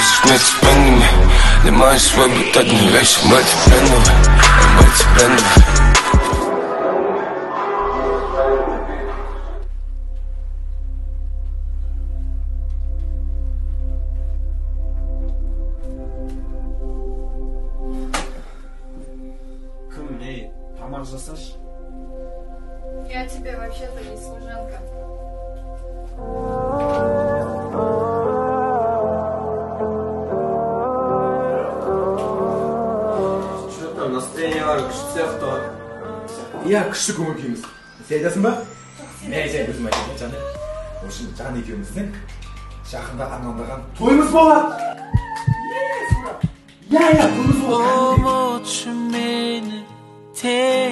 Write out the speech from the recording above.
sich mit spending me. Le mais foi botado no leite, bate prendo, bate prendo. Тамақ жасашы. Я тебе вообще-то не служанка. Что-то настроение var, күшті сияқты. Иә, күшті көңіл күйіміз. Сен айтасың ба? Мен айтайын өзім айтайын, Жан. Осы Жан екеуміздің жақында армандаған тойымыз болады. Иә, тойымыз болады. Te